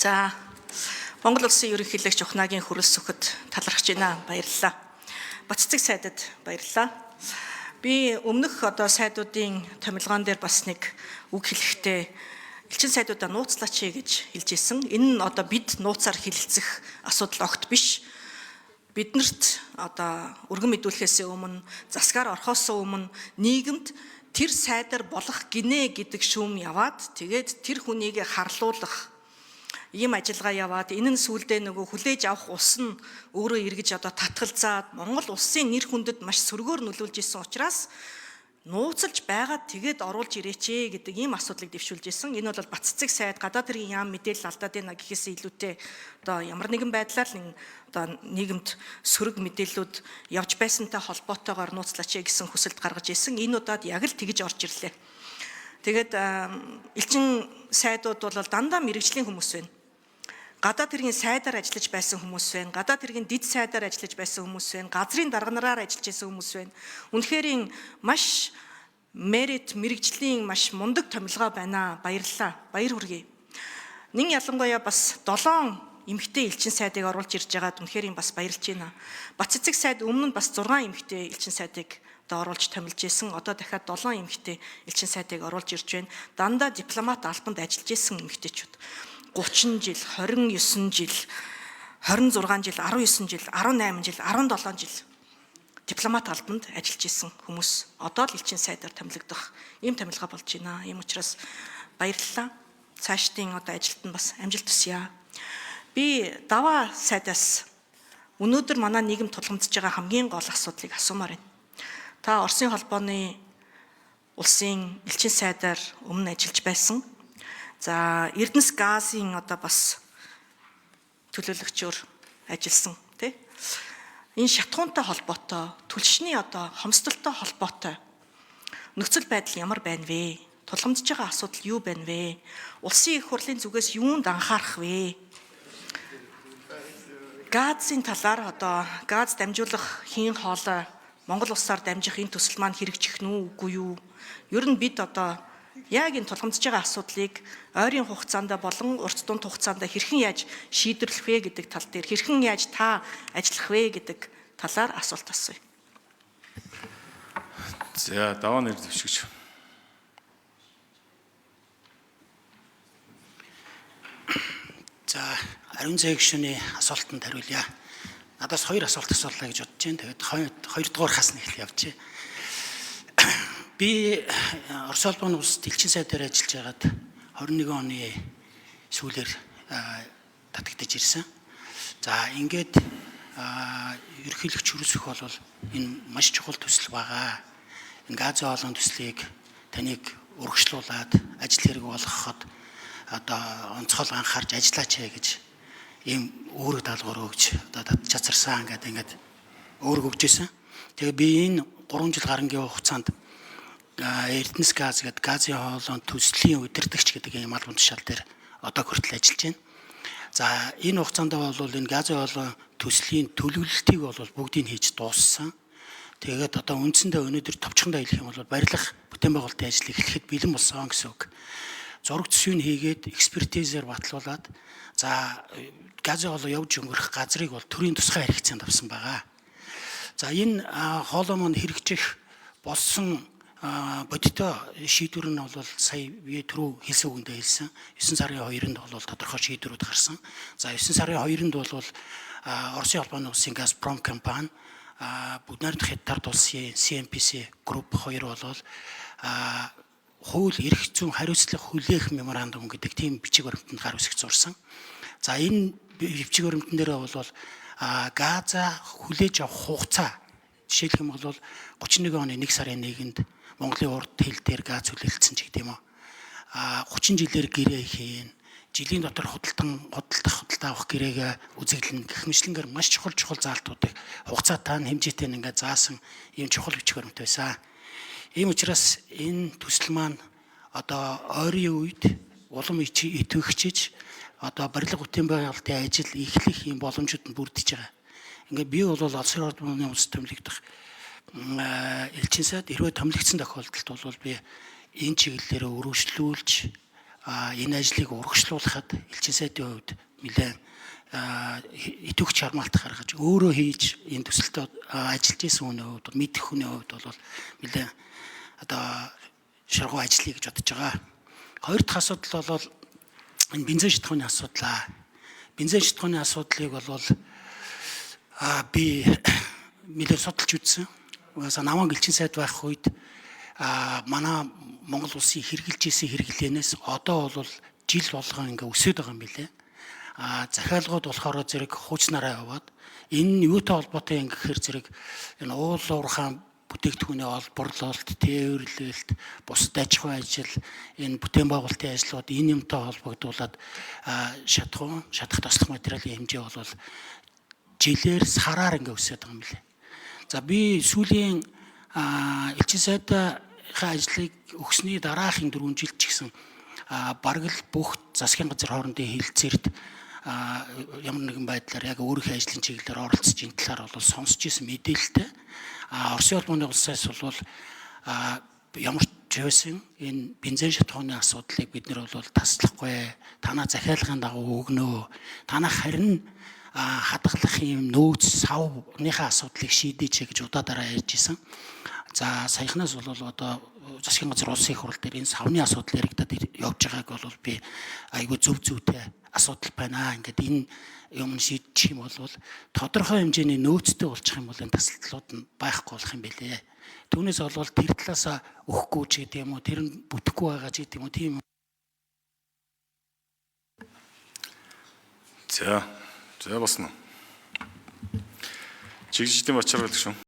За Монгол улсын ерөнхийлөгч Ухнагийн хүрэлц өгөхөд талархаж байна. Баярлалаа. Баццэг сайдад баярлалаа. Би өмнөх сайдуудын томилгоон дээр бас нэг үг хэлэхдээ элчин сайдуудаа нууцлаач гэж хэлж ирсэн. Энэ нь бид нууцаар хэлэлцэх асуудал огт биш. Биднэрт өргөн мэдүүлэхээс өмнө, засгаар орохоос өмнө нийгэмд тэр сайдаар болох гинэ гэдэг шүүм яваад тэгээд тэр хүнийг харлуулах ийм ажиллагаа яваад энэ нь сүүлдээ нөгөө хүлээж авах ус нь өөрөө эргэж татгалзаад Монгол улсын нэр хүндэд маш сөргөөр нөлөөлж исэн учраас нууцлж байгаад тэгээд оруулж ирээч гэдэг ийм асуудлыг дэвшүүлж исэн. Энэ бол Баццэг сайд гадаад хэргийн яам мэдээлэл алдаад байна гэхээс илүүтэй ямар нэгэн байдлаар нийгэмд сөрөг мэдээллүүд явж байсантай холбоотойгоор нууцлаач гэсэн хүсэлт гаргаж исэн. Энэ удаад яг л тэгж орж ирлээ. Тэгээд элчин сайдууд бол дандаа мэрэгжлийн хүмүүс байна. Гадаад хэргийн сайдаар ажиллаж байсан хүмүүс байна. Гадаад хэргийн дид сайдаар ажиллаж байсан хүмүүс байна. Газрын дарганараар ажиллаж байсан хүмүүс байна. Үнэхээр маш мэрэгжлийн маш мундаг томилгоо байна. Баярлалаа. Баяр хүргэе. Нин ялангуяа бас 7 эмэгтэй элчин сайдыг оруулж ирж байгаад үнэхээр бас баярлж байна. Баццэг сайд өмнө нь бас 6 эмэгтэй элчин сайдыг оруулж томилж исэн. Одоо дахиад 7 эмэгтэй элчин сайдыг оруулж ирж байна. Дандаа дипломат албанд ажиллаж исэн эмэгтэйчүүд. 30 жил, 29 жил, 26 жил, 19 жил, 18 жил, 17 жил дипломат албанд ажиллаж исэн хүмүүс одоо л элчин сайдаар томилогдох ийм томилгоо болж байна. Ийм учраас баярлалаа. Цаашдын ажилд нь бас амжилт хүсье. Би даваа сайдаас өнөөдөр манай нийгэм тулгамдж байгаа хамгийн гол асуудлыг асуумаар байна. Та Оросын холбооны улсын элчин сайдаар өмнө ажиллаж байсан. За Эрдэнэс газын бас төлөөлөгчөөр ажилласан тий. Энэ шатхуунтай холбоотой, түлшний хомсдолтой холбоотой нөхцөл байдал ямар байна вэ? Тулгамдж байгаа асуудал юу байна вэ? Улсын их хурлын зүгээс юунд анхаарах вэ? Газын талаар газ дамжуулах хийн хоолой Монгол улсаар дамжих энэ төсөл маань хэрэгжих нь үгүй юу? Ер нь бид яг энэ тулгамдж байгаа асуудлыг ойрын хугацаанд болон урт дунд хугацаанд хэрхэн яаж шийдвэрлэх вэ гэдэг тал дээр хэрхэн яаж та ажиллах вэ гэдэг талаар асуулт асууя. За даваа нэр дэвшгэж. За ариун зай гишүүний асуултанд хариулъя. Надаас 2 асуулт асуулаа гэж бодож байна. Тэгээд 2 дугаар хасна ихэл явж байна. Би Орос улбаны улсад элчин сайдаар ажиллаж байгаад 21 оны сүүлээр татагдж ирсэн. За ингээд ерөнхийлөгч хүрэлцэх бол энэ маш чухал төсөл байгаа. Энэ газын хоолойн төслийг таныг урагшлуулад ажил хэрэг болгоход онцгой анхаарч ажиллаач гэж ийм өөрөг даалгавар өгч чадсарсан ингээд өөрөг өгч ирсэн. Тэгээ би энэ 3 жил гарангийн хугацаанд Эрдэнэс газ гэдэг газын хоолойн төслийн удирдагч гэдэг ийм албан тушаал дээр хүртэл ажиллаж байна. За энэ хугацаанд бол энэ газын хоолойн төслийн төлөвлөлтийг бүгдийг хийж дууссан. Тэгээд үндсэндээ өнөөдөр товчхондоо хэлэх юм бол барилга бүтээн байгуулалтын ажил эхлэхэд бэлэн болсон гэсэн үг. Зураг төсвийг хийгээд экспертизээр батлуулаад за газын хоолой явж өнгөрөх газрыг төрийн тусгай хэрэгцээнд авсан байгаа. За энэ хоолой маань хэрэгжих болсон бодиттой шийдвэр нь сая би түрүү хэлсэн үгэндээ хэлсэн 9 сарын 2-нд тодорхой шийдвэрүүд гарсан. За 9 сарын 2-нд Оросын холбооны улсын Газпром компани бүгд найрамдах хятад улсын CNPC групп 2 хууль эрх зүйн хариуцлага хүлээх меморандум гэдэг тийм бичиг баримтанд гар үсгэж зурсан. За энэ бичиг баримтан дээр газа хүлээж авах хугацаа жишээлх юм бол 31 оны 1 сарын 1-нд Монголын урд хил дээр газ хүлээлтсэн ч гэдэм үү. 30 жилээр гэрээ хийн, жилийн дотор худалдах авах гэрээгээ үзэгдэлнэ гэх мэтлэнгээр маш чухал заалтуудыг хугацаатай хэмжээтэй ингээд заасан ийм чухал бичиг баримт байсан. Ийм учраас энэ төсөл маань ойрын үед улам идэвхжиж барилга бүтээн байгуулалтын ажил эхлэх ийм боломжууд нь бүрдэж байгаа. Ингээд би Оросын холбооны улсад томилогдох элчин сайд хэрвээ томилогдсон тохиолдолд би энэ чиглэлээр өргөжлүүлж энэ ажлыг урагшлуулахад элчин сайдын хувьд нэлээд идэвх чармаалт гаргаж өөрөө хийж энэ төсөлтөд ажиллаж исэн хүний хувьд мэдэх хүний хувьд бол нэлээд одоо шаргуу ажиллая гэж бодож байгаа. Хоёр дахь асуудал бол энэ бензин шатхууны асуудал. Бензин шатхууны асуудлыг бол би нэлээд судалж үзсэн. Угаасаа намаг элчин сайд байх үед манай Монгол улсын хэрэгжилж исэн хэрэглээнээс одоо бол жил болгон ингээ өсөд байгаа юм билээ. Захиалгууд болохоор зэрэг хуучнараа яваад энэ нь юутай холбоотой юм гэхээр зэрэг энэ уул уурхайн бүтээгдэхүүний олборлолт, тээвэрлэлт, бусад аж ахуйн ажил, энэ бүтээн байгуулалтын ажлууд энэ юмтай холбогдуулаад шатах тослох материалын хэмжээ бол жилээр сараар ингээ өсөд байгаа юм билээ. За би сүүлийн элчин сайдын ажлыг өгсөний дараахийн 4 жилд ч гэсэн бараг л бүх засгийн газар хоорондын хэлэлцээрт ямар нэгэн байдлаар яг өөрийнхөө ажлын чиглэлээр оролцож ин талаар бол сонсч ирсэн мэдээлэлтэй. Оросын улманы улсаас бол ямар ч байсан энэ бензин шатхууны асуудлыг бид нэр бол таслахгүй, танаа захиалгын дагуу өгнө. Танах харин хадгалах юм нөөц савныхаа асуудлыг шийдээч гэж удаадараа ярьж исэн. За саяхнаас бол одоо засгийн газар улсын их хурал дээр энэ савны асуудал яригдаад явж байгааг бол би айгүй зөв зүйтэй асуудал байна. Ингээд энэ юм шийдчих юм бол тодорхой хэмжээний нөөцтэй болчих юм бол энэ тасалдлууд нь байхгүй болох юм билээ. Түүнээс бол тэр талаасаа өгөхгүй ч гэдэг юм уу, тэр нь бүтэхгүй байгаа ч гэдэг юм уу, тийм. За босно. Чигжидийн бачаргал шүү.